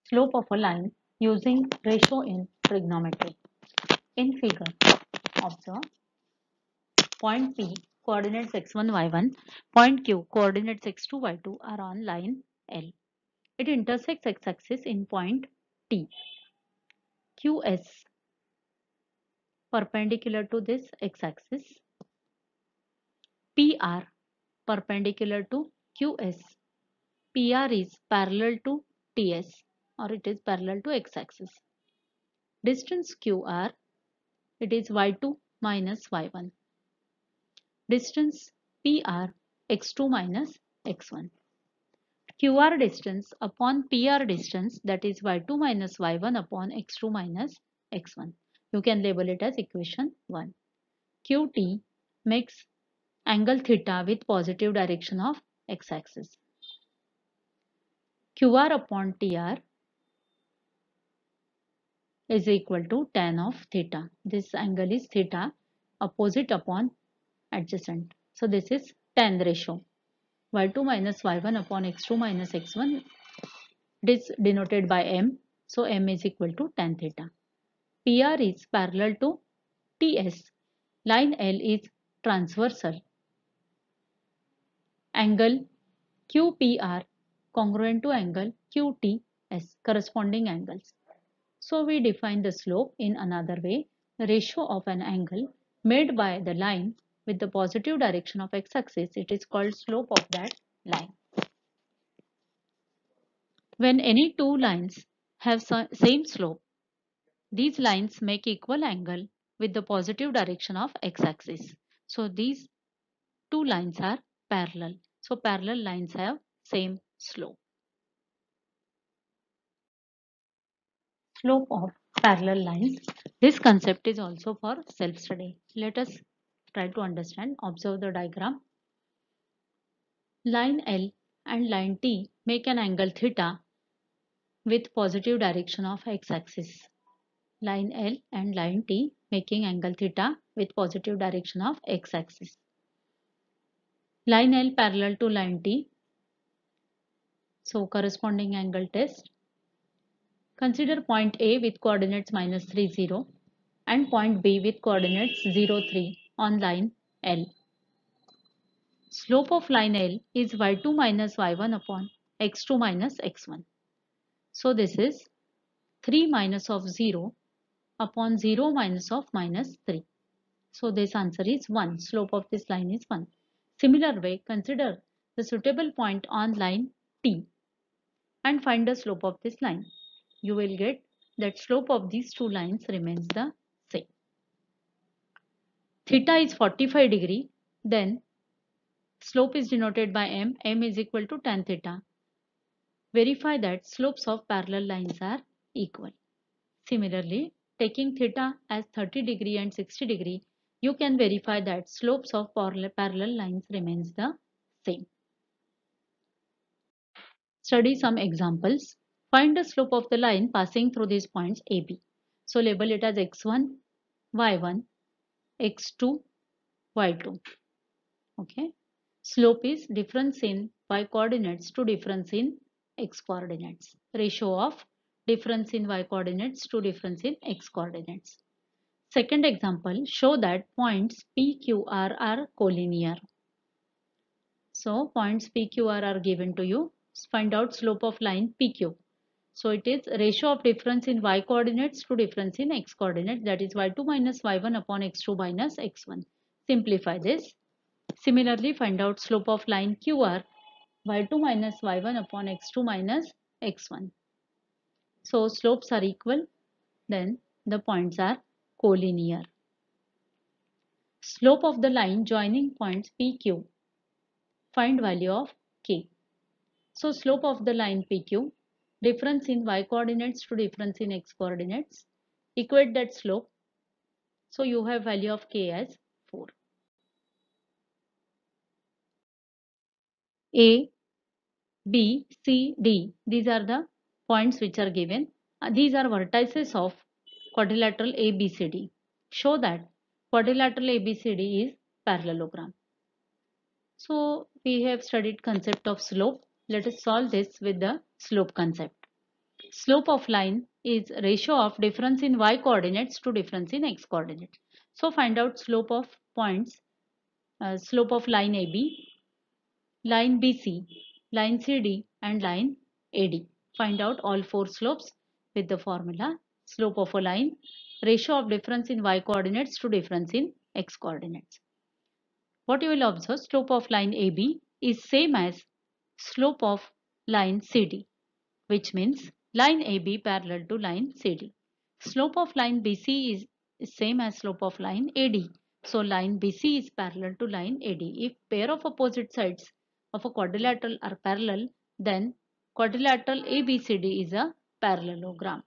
Slope of a line using ratio in trigonometry. In figure, observe point P coordinates x1, y1, point Q coordinates x2, y2 are on line L. It intersects x-axis in point T. QS perpendicular to this x-axis. PR perpendicular to QS. PR is parallel to TS or it is parallel to x-axis. Distance QR, it is y2 minus y1. Distance PR, x2 minus x1. QR distance upon PR distance, that is y2 minus y1 upon x2 minus x1. You can label it as equation 1. QT makes angle theta with positive direction of x-axis. QR upon TR is equal to tan of theta. This angle is theta, opposite upon adjacent. So this is tan ratio. Y2 minus y1 upon x2 minus x1, it is denoted by m. So m is equal to tan theta. PR is parallel to TS. Line L is transversal. Angle QPR congruent to angle QTS, corresponding angles. So we define the slope in another way. The ratio of an angle made by the line with the positive direction of x-axis, it is called slope of that line. When any two lines have same slope, these lines make equal angle with the positive direction of x-axis. So these two lines are parallel. So parallel lines have same slope. Slope of parallel lines. This concept is also for self-study. Let us try to understand. Observe the diagram. Line L and line T make an angle theta with positive direction of x-axis. Line L and line T making angle theta with positive direction of x-axis. Line L parallel to line T. So corresponding angle test. Consider point A with coordinates minus 3, 0 and point B with coordinates 0, 3 on line L. Slope of line L is y2 minus y1 upon x2 minus x1. So this is 3 minus of 0 upon 0 minus of minus 3. So this answer is 1. Slope of this line is 1. Similar way, consider the suitable point on line T and find the slope of this line. You will get that slope of these two lines remains the same. Theta is 45 degree, then slope is denoted by m. M is equal to tan theta. Verify that slopes of parallel lines are equal. Similarly, taking theta as 30 degree and 60 degree, you can verify that slopes of parallel lines remains the same. Study some examples. Find the slope of the line passing through these points AB. So label it as x1, y1, x2, y2. Okay. Slope is difference in y coordinates to difference in x coordinates. Ratio of difference in y coordinates to difference in x coordinates. Second example, show that points PQR are collinear. So points PQR are given to you. Find out slope of line PQ. So it is ratio of difference in y coordinates to difference in x coordinates, that is y2 minus y1 upon x2 minus x1. Simplify this. Similarly, find out slope of line QR, y2 minus y1 upon x2 minus x1. So slopes are equal, then the points are collinear. Slope of the line joining points PQ. Find value of K. So slope of the line PQ, difference in y coordinates to difference in x coordinates. Equate that slope. So you have value of K as 4. A, B, C, D. These are the points which are given. These are vertices of quadrilateral ABCD. Show that quadrilateral ABCD is parallelogram. So we have studied concept of slope. Let us solve this with the slope concept. Slope of line is ratio of difference in y coordinates to difference in x coordinates. So find out slope of points, slope of line AB, line BC, line CD and line AD. Find out all four slopes with the formula slope of a line, ratio of difference in y coordinates to difference in x coordinates. What you will observe, slope of line AB is same as slope of line CD, which means line AB parallel to line CD. Slope of line BC is same as slope of line AD. So line BC is parallel to line AD. If pair of opposite sides of a quadrilateral are parallel, then quadrilateral ABCD is a parallelogram.